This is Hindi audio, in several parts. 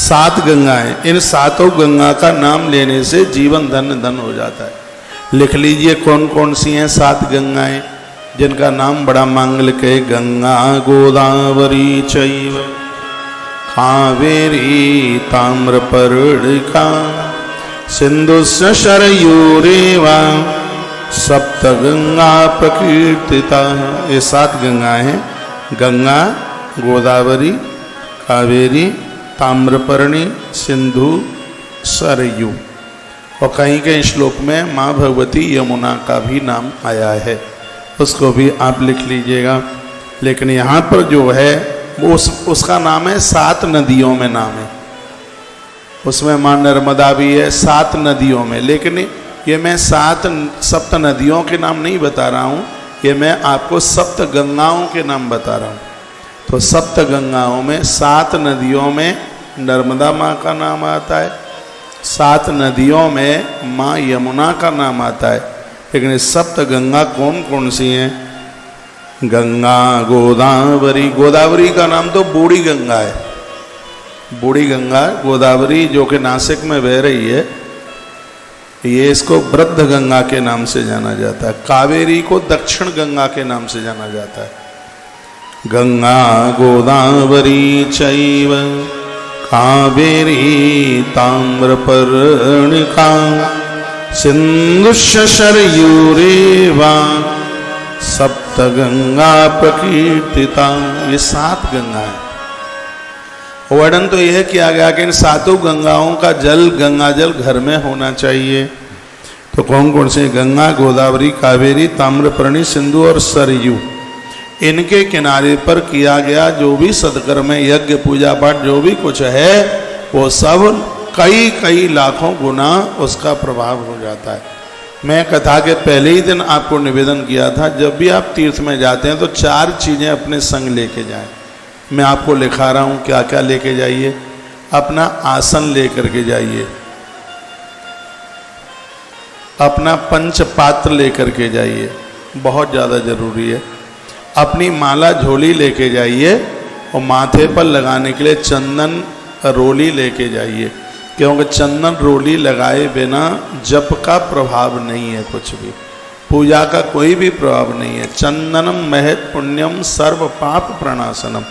7 गंगाएं, इन 7 गंगा का नाम लेने से जीवन धन्य धन हो जाता है। लिख लीजिए कौन कौन सी हैं 7 गंगाएं जिनका नाम बड़ा मांगलिक है। गंगा गोदावरी चैव कावेरी ताम्रपर्णिका सिंधुश्च शरयूरेवा सप्त गंगा प्रकीर्तिता। ये 7 गंगाएं हैं, गंगा, गोदावरी, कावेरी, ताम्रपर्णी, सिंधु, सरयू। और कहीं कहीं श्लोक में माँ भगवती यमुना का भी नाम आया है, उसको भी आप लिख लीजिएगा। लेकिन यहाँ पर जो है वो उसका नाम है 7 नदियों में नाम है, उसमें माँ नर्मदा भी है 7 नदियों में। लेकिन ये मैं 7 सप्त नदियों के नाम नहीं बता रहा हूँ, ये मैं आपको सप्त गंगाओं के नाम बता रहा हूँ। तो सप्त गंगाओं में 7 नदियों में नर्मदा माँ का नाम आता है, 7 नदियों में माँ यमुना का नाम आता है। लेकिन सप्त गंगा कौन कौन सी हैं? गंगा गोदावरी, गोदावरी का नाम तो बूढ़ी गंगा है, बूढ़ी गंगा गोदावरी जो कि नासिक में बह रही है, ये इसको वृद्ध गंगा के नाम से जाना जाता है। कावेरी को दक्षिण गंगा के नाम से जाना जाता है। गंगा गोदावरी चैव कावेरी ताम्रपर्णिका सिंधुश्च शरयूरेवा सप्त गंगा प्रकीर्तिता। ये 7 गंगा है। वर्णन तो यह किया गया कि इन 7 गंगाओं का जल, गंगा जल घर में होना चाहिए। तो कौन कौन से? गंगा, गोदावरी, कावेरी, ताम्रपर्णी, सिंधु और सरयू। इनके किनारे पर किया गया जो भी सत्कर्म, यज्ञ, पूजा पाठ जो भी कुछ है, वो सब कई कई लाखों गुना उसका प्रभाव हो जाता है। मैं कथा के पहले ही दिन आपको निवेदन किया था, जब भी आप तीर्थ में जाते हैं तो 4 चीज़ें अपने संग लेके जाएं। मैं आपको लिखा रहा हूँ क्या क्या लेके जाइए। अपना आसन लेकर के जाइए, अपना पंच पात्र लेकर के जाइए, बहुत ज़्यादा जरूरी है। अपनी माला झोली लेके जाइए और माथे पर लगाने के लिए चंदन रोली लेके जाइए, क्योंकि चंदन रोली लगाए बिना जप का प्रभाव नहीं है, कुछ भी पूजा का कोई भी प्रभाव नहीं है। चंदनम महत पुण्यम सर्व पाप प्रणाशनम,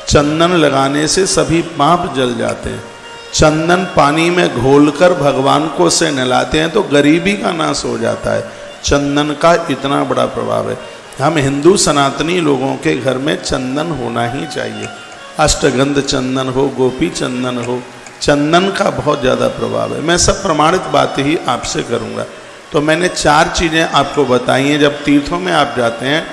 चंदन लगाने से सभी पाप जल जाते हैं। चंदन पानी में घोलकर भगवान को से नहलाते हैं तो गरीबी का नाश हो जाता है। चंदन का इतना बड़ा प्रभाव है। हम हिंदू सनातनी लोगों के घर में चंदन होना ही चाहिए। अष्टगंध चंदन हो, गोपी चंदन हो, चंदन का बहुत ज़्यादा प्रभाव है। मैं सब प्रमाणित बातें ही आपसे करूँगा। तो मैंने 4 चीज़ें आपको बताई हैं। जब तीर्थों में आप जाते हैं,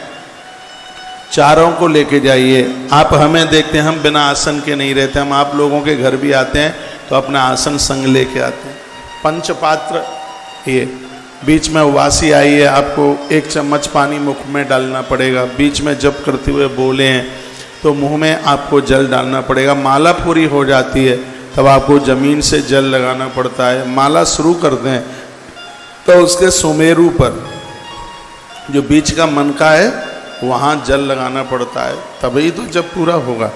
चारों को लेके जाइए। आप हमें देखते हैं, हम बिना आसन के नहीं रहते। हम आप लोगों के घर भी आते हैं तो अपना आसन संग लेके आते हैं। पंचपात्र, ये बीच में उवासी आई है, आपको 1 चम्मच पानी मुख में डालना पड़ेगा। बीच में जप करते हुए बोले हैं तो मुंह में आपको जल डालना पड़ेगा। माला पूरी हो जाती है तब आपको जमीन से जल लगाना पड़ता है। माला शुरू करते हैं तो उसके सुमेरु पर जो बीच का मनका है वहाँ जल लगाना पड़ता है, तभी तो जब पूरा होगा।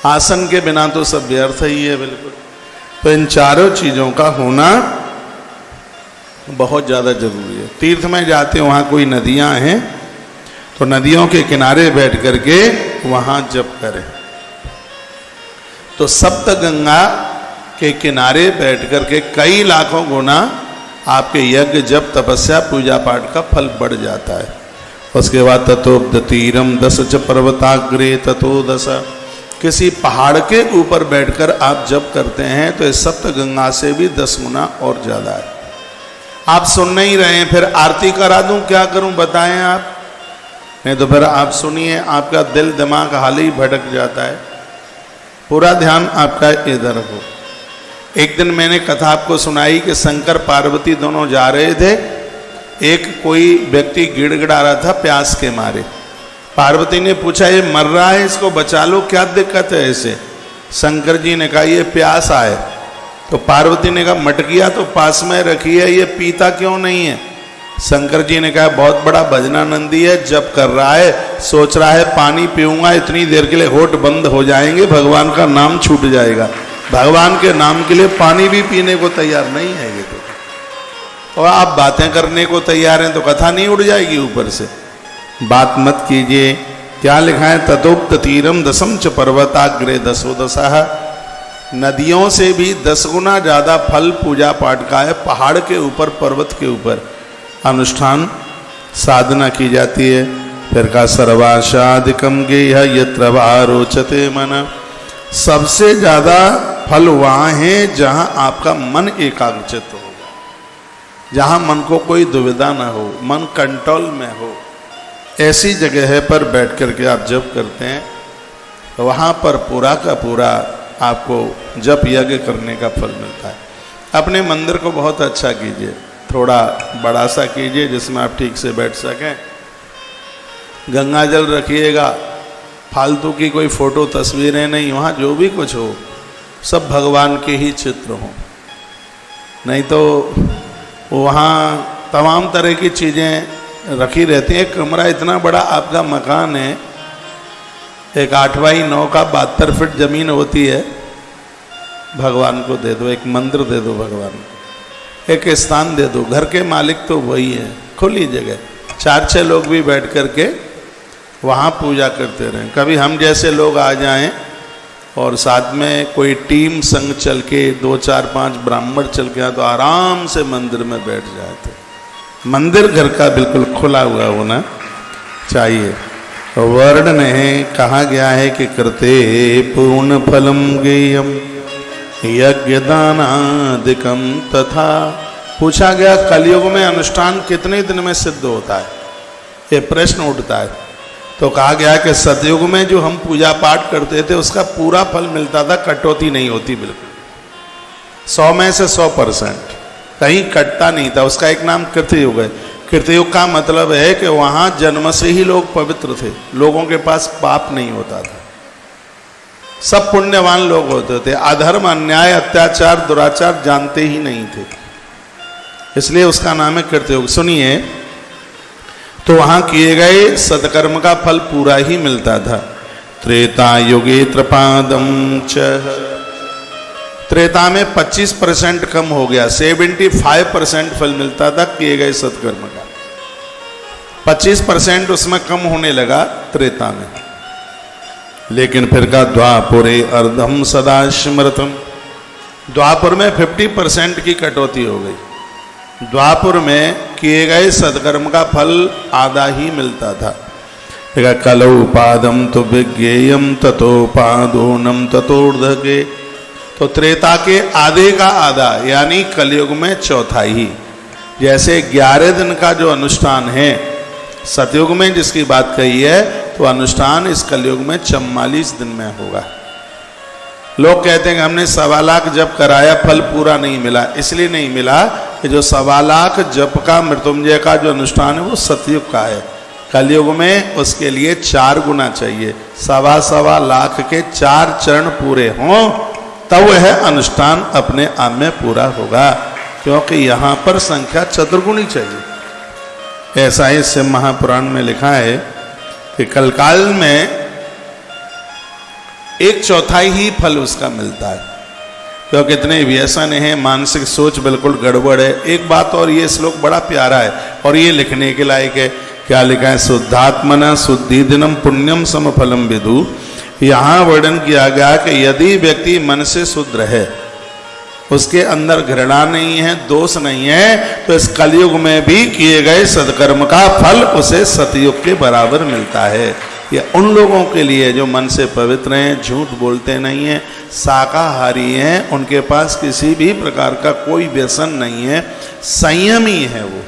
आसन के बिना तो सब व्यर्थ ही है बिल्कुल। तो इन चारों चीज़ों का होना बहुत ज़्यादा जरूरी है। तीर्थ में जाते वहाँ कोई नदियाँ हैं तो नदियों के किनारे बैठ करके वहाँ जप करें। तो सप्त गंगा के किनारे बैठ करके कई लाखों गुना आपके यज्ञ, जप, तपस्या, पूजा पाठ का फल बढ़ जाता है। उसके बाद ततोब्दतीरम 10 च पर्वताग्रे ततो 10, किसी पहाड़ के ऊपर बैठकर आप जप करते हैं तो इस सप्त गंगा से भी 10 गुना और ज़्यादा है। आप सुन नहीं रहे हैं, फिर आरती करा दूं, क्या करूं बताएं आप? नहीं तो फिर आप सुनिए, आपका दिल दिमाग हाल ही भटक जाता है। पूरा ध्यान आपका इधर हो। एक दिन मैंने कथा आपको सुनाई कि शंकर पार्वती दोनों जा रहे थे। एक कोई व्यक्ति गिड़गिड़ा रहा था प्यास के मारे। पार्वती ने पूछा, ये मर रहा है, इसको बचा लो, क्या दिक्कत है इसे? शंकर जी ने कहा, ये प्यास आए। तो पार्वती ने कहा, मटकिया तो पास में रखी है, ये पीता क्यों नहीं है? शंकर जी ने कहा बहुत बड़ा भजनानंदी है, जब कर रहा है, सोच रहा है पानी पीऊंगा इतनी देर के लिए होठ बंद हो जाएंगे, भगवान का नाम छूट जाएगा। भगवान के नाम के लिए पानी भी पीने को तैयार नहीं है ये तो। और आप बातें करने को तैयार हैं तो कथा नहीं उड़ जाएगी ऊपर से। बात मत कीजिए। क्या लिखा है? ततोक्त तीरम दसम च पर्वताग्रे दसो दशः। नदियों से भी 10 गुना ज्यादा फल पूजा पाठ का है। पहाड़ के ऊपर, पर्वत के ऊपर अनुष्ठान साधना की जाती है। फिर का सर्वाशाधिकम गेह यत्र वा रोचते मन। सबसे ज्यादा फल वहाँ है जहाँ आपका मन एकाग्रचित होगा, जहाँ मन को कोई दुविधा ना हो, मन कंट्रोल में हो। ऐसी जगह पर बैठ करके आप जप करते हैं तो वहाँ पर पूरा का पूरा आपको जप यज्ञ करने का फल मिलता है। अपने मंदिर को बहुत अच्छा कीजिए, थोड़ा बड़ा सा कीजिए जिसमें आप ठीक से बैठ सकें। गंगा जल रखिएगा, फालतू की कोई फोटो तस्वीरें नहीं, वहाँ जो भी कुछ हो सब भगवान के ही चित्र हों। नहीं तो वहाँ तमाम तरह की चीज़ें रखी रहती हैं। एक कमरा इतना बड़ा आपका मकान है, एक 8x9 का 72 फीट जमीन होती है, भगवान को दे दो, एक मंदिर दे दो भगवान को, एक स्थान दे दो। घर के मालिक तो वही है, खुली जगह, 4-6 लोग भी बैठ करके वहाँ पूजा करते रहें। कभी हम जैसे लोग आ जाएं और साथ में कोई टीम संग चल के 2-4-5 ब्राह्मण चल के आए तो आराम से मंदिर में बैठ जाए। तो मंदिर घर का बिल्कुल खुला हुआ होना चाहिए। वर्ण में कहा गया है कि कृते पूर्ण फलम गेयम यज्ञ दानादिकम तथा। पूछा गया कलयुग में अनुष्ठान कितने दिन में सिद्ध होता है, ये प्रश्न उठता है। तो कहा गया कि सतयुग में जो हम पूजा पाठ करते थे उसका पूरा फल मिलता था, कटौती नहीं होती, बिल्कुल 100 में से 100%, कहीं कटता नहीं था। उसका एक नाम कृतयुग है। कृतयुग का मतलब है कि वहाँ जन्म से ही लोग पवित्र थे, लोगों के पास पाप नहीं होता था, सब पुण्यवान लोग होते थे, अधर्म अन्याय अत्याचार दुराचार जानते ही नहीं थे, इसलिए उसका नाम है कृतयुग। सुनिए, तो वहाँ किए गए सत्कर्म का फल पूरा ही मिलता था। त्रेता युगे त्रिपादम च। त्रेता में 25% कम हो गया, 75% फल मिलता था किए गए सत्कर्म का, 25% उसमें कम होने लगा त्रेता में। लेकिन फिर का द्वापुरे अर्धम सदा स्मृतम। द्वापुर में 50% की कटौती हो गई। द्वापुर में किए गए सत्कर्म का फल आधा ही मिलता था। कलौ पादम तो विज्ञेयम ततोपादोनम ततोर्धके। तो त्रेता के आधे का आधा यानी कलयुग में चौथाई। जैसे 11 दिन का जो अनुष्ठान है सतयुग में जिसकी बात कही है, तो अनुष्ठान इस कलयुग में 44 दिन में होगा। लोग कहते हैं कि हमने 1.25 लाख जप कराया, फल पूरा नहीं मिला। इसलिए नहीं मिला कि जो 1.25 लाख जप का मृत्युंजय का जो अनुष्ठान है वो सतयुग का है। कलयुग में उसके लिए 4 गुना चाहिए, 1.25 लाख के 4 चरण पूरे हों तब वह अनुष्ठान अपने आप में पूरा होगा, क्योंकि यहाँ पर संख्या चतुर्गुणी चाहिए। ऐसा ही शिव महापुराण में लिखा है कि कलकाल में 1/4 ही फल उसका मिलता है, क्योंकि इतने व्यसन हैं, मानसिक सोच बिल्कुल गड़बड़ है। एक बात और, ये श्लोक बड़ा प्यारा है और ये लिखने के लायक है। क्या लिखा है? शुद्धात्मना शुद्धि दिनम पुण्यम समफलम विदु। यहाँ वर्णन किया गया कि यदि व्यक्ति मन से शुद्ध रहे, उसके अंदर घृणा नहीं है, दोष नहीं है, तो इस कलयुग में भी किए गए सत्कर्म का फल उसे सतयुग के बराबर मिलता है। ये उन लोगों के लिए जो मन से पवित्र हैं, झूठ बोलते नहीं हैं, शाकाहारी हैं, उनके पास किसी भी प्रकार का कोई व्यसन नहीं है, संयमी है वो।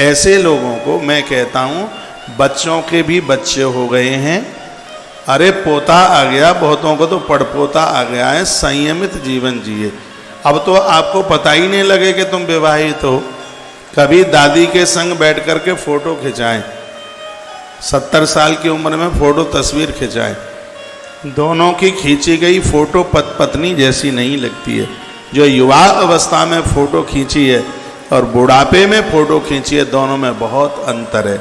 ऐसे लोगों को मैं कहता हूँ, बच्चों के भी बच्चे हो गए हैं, अरे पोता आ गया, बहुतों को तो पड़पोता आ गया है, संयमित जीवन जिए। अब तो आपको पता ही नहीं लगे कि तुम विवाहित हो। कभी दादी के संग बैठ कर के फोटो खिंचाएं, 70 साल की उम्र में फोटो तस्वीर खिंचाएं, दोनों की खींची गई फोटो पत्नी जैसी नहीं लगती है। जो युवा अवस्था में फोटो खींची है और बुढ़ापे में फोटो खींचिए, दोनों में बहुत अंतर है।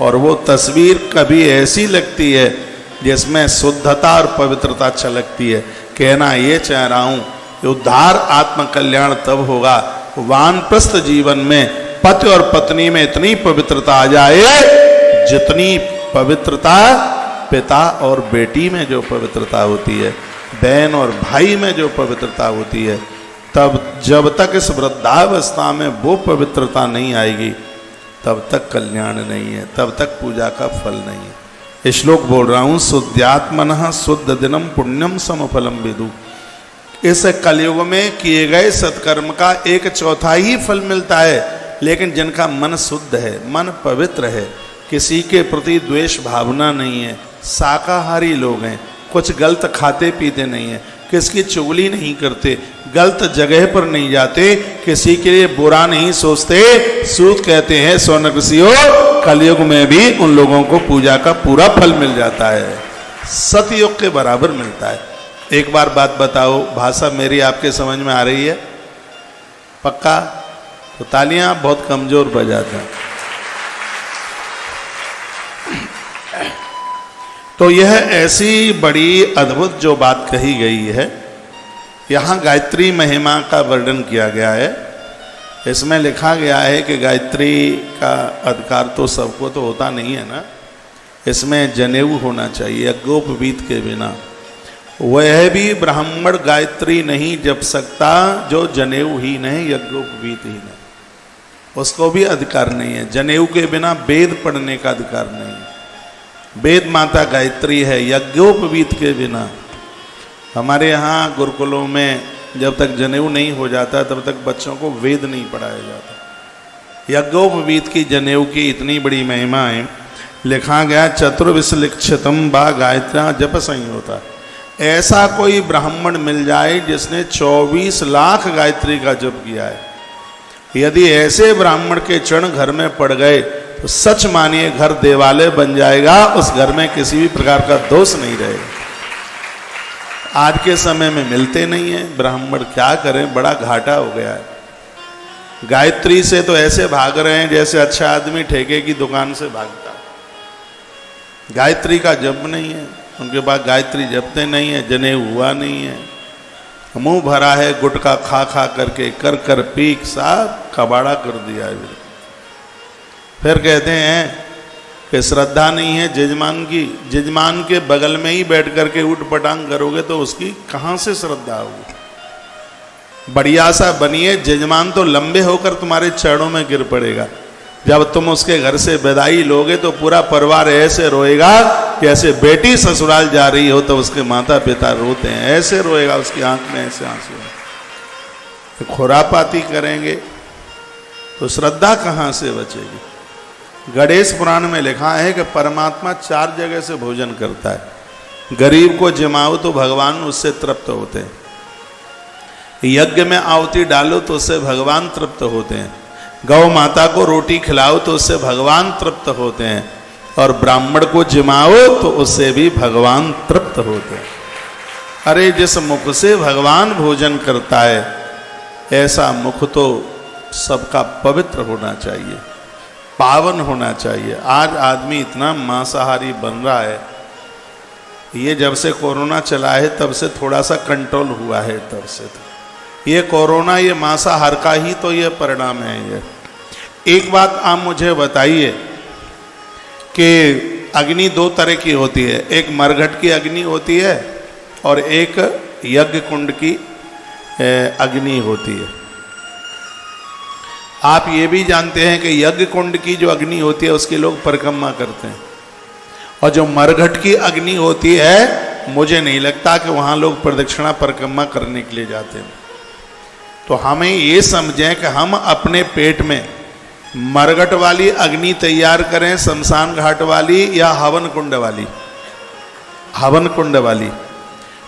और वो तस्वीर कभी ऐसी लगती है जिसमें शुद्धता और पवित्रता छलकती है। कहना ये चाह रहा हूँ, उद्धार आत्मकल्याण तब होगा वानप्रस्थ जीवन में पति और पत्नी में इतनी पवित्रता आ जाए जितनी पवित्रता पिता और बेटी में जो पवित्रता होती है, बहन और भाई में जो पवित्रता होती है। तब जब तक इस वृद्धावस्था में वो पवित्रता नहीं आएगी तब तक कल्याण नहीं है, तब तक पूजा का फल नहीं है। ये श्लोक बोल रहा हूँ, शुद्धात्मनः शुद्ध दिनम पुण्यम समफलम विदु। इस कलयुग में किए गए सत्कर्म का 1/4 ही फल मिलता है, लेकिन जिनका मन शुद्ध है, मन पवित्र है, किसी के प्रति द्वेष भावना नहीं है, शाकाहारी लोग हैं, कुछ गलत खाते पीते नहीं है, किसकी चुगली नहीं करते, गलत जगह पर नहीं जाते, किसी के लिए बुरा नहीं सोचते। सूत कहते हैं सौनक ऋषियों, कलयुग में भी उन लोगों को पूजा का पूरा फल मिल जाता है, सतयुग के बराबर मिलता है। एक बार बात बताओ, भाषा मेरी आपके समझ में आ रही है? पक्का? तो तालियां बहुत कमजोर बजाते हैं। तो यह ऐसी बड़ी अद्भुत जो बात कही गई है, यहाँ गायत्री महिमा का वर्णन किया गया है। इसमें लिखा गया है कि गायत्री का अधिकार तो सबको तो होता नहीं है ना, इसमें जनेऊ होना चाहिए, यज्ञोपवीत के बिना। वह भी ब्राह्मण गायत्री नहीं जप सकता जो जनेऊ ही नहीं, यज्ञोपवीत ही नहीं, उसको भी अधिकार नहीं है। जनेऊ के बिना वेद पढ़ने का अधिकार नहीं है। वेद माता गायत्री है, यज्ञोपवीत के बिना। हमारे यहाँ गुरुकुलों में जब तक जनेऊ नहीं हो जाता तब तक बच्चों को वेद नहीं पढ़ाया जाता। यज्ञोपवीत की जनेऊ की इतनी बड़ी महिमा है। लिखा गया चतुर्विशलिक्षितम बा गायत्र्या जप संयोता। ऐसा कोई ब्राह्मण मिल जाए जिसने 24 लाख गायत्री का जप किया है। यदि ऐसे ब्राह्मण के चरण घर में पड़ गए तो सच मानिए घर देवालय बन जाएगा, उस घर में किसी भी प्रकार का दोष नहीं रहेगा। आज के समय में मिलते नहीं है ब्राह्मण, क्या करें, बड़ा घाटा हो गया है। गायत्री से तो ऐसे भाग रहे हैं जैसे अच्छा आदमी ठेके की दुकान से भागता। गायत्री का जप नहीं है उनके पास, गायत्री जपते नहीं है, जनेऊ हुआ नहीं है, मुंह भरा है गुटखा खा खा करके, कर कर पीक साहब कबाड़ा कर दिया है। फिर कहते हैं कि श्रद्धा नहीं है जजमान की। जजमान के बगल में ही बैठ करके उठ पटांग करोगे तो उसकी कहाँ से श्रद्धा होगी? बढ़िया सा बनिए, जजमान तो लंबे होकर तुम्हारे चरणों में गिर पड़ेगा। जब तुम उसके घर से विदाई लोगे तो पूरा परिवार ऐसे रोएगा जैसे बेटी ससुराल जा रही हो तो उसके माता पिता रोते हैं, ऐसे रोएगा, उसकी आंख में ऐसे आंसू है। तो खुरापाती करेंगे तो श्रद्धा कहाँ से बचेगी? गणेश पुराण में लिखा है कि परमात्मा 4 जगह से भोजन करता है। गरीब को जिमाओ तो भगवान उससे तृप्त होते हैं, यज्ञ में आहुति डालो तो उससे भगवान तृप्त होते हैं, गौ माता को रोटी खिलाओ तो उससे भगवान तृप्त होते हैं, और ब्राह्मण को जिमाओ तो उससे भी भगवान तृप्त होते हैं। अरे जिस मुख से भगवान भोजन करता है ऐसा मुख तो सबका पवित्र होना चाहिए, पावन होना चाहिए। आज आदमी इतना मांसाहारी बन रहा है, ये जब से कोरोना चला है तब से थोड़ा सा कंट्रोल हुआ है। तब से तो ये कोरोना, ये मांसाहार का ही तो ये परिणाम है। ये एक बात आप मुझे बताइए कि अग्नि 2 तरह की होती है, एक मरघट की अग्नि होती है और एक यज्ञ कुंड की अग्नि होती है। आप ये भी जानते हैं कि यज्ञ कुंड की जो अग्नि होती है उसके लोग परिक्रमा करते हैं, और जो मरघट की अग्नि होती है मुझे नहीं लगता कि वहाँ लोग प्रदक्षिणा परिक्रमा करने के लिए जाते हैं। तो हमें ये समझें कि हम अपने पेट में मरघट वाली अग्नि तैयार करें, शमशान घाट वाली या हवन कुंड वाली। हवन कुंड वाली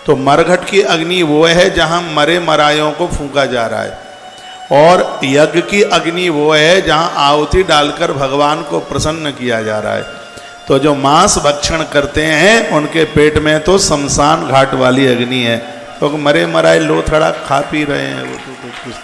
तो मरघट की अग्नि वो है जहाँ मरे मरायों को फूंका जा रहा है, और यज्ञ की अग्नि वो है जहाँ आहुति डालकर भगवान को प्रसन्न किया जा रहा है। तो जो मांस भक्षण करते हैं उनके पेट में तो शमशान घाट वाली अग्नि है, तो मरे मराए लोथड़ा खा पी रहे हैं वो तो कुछ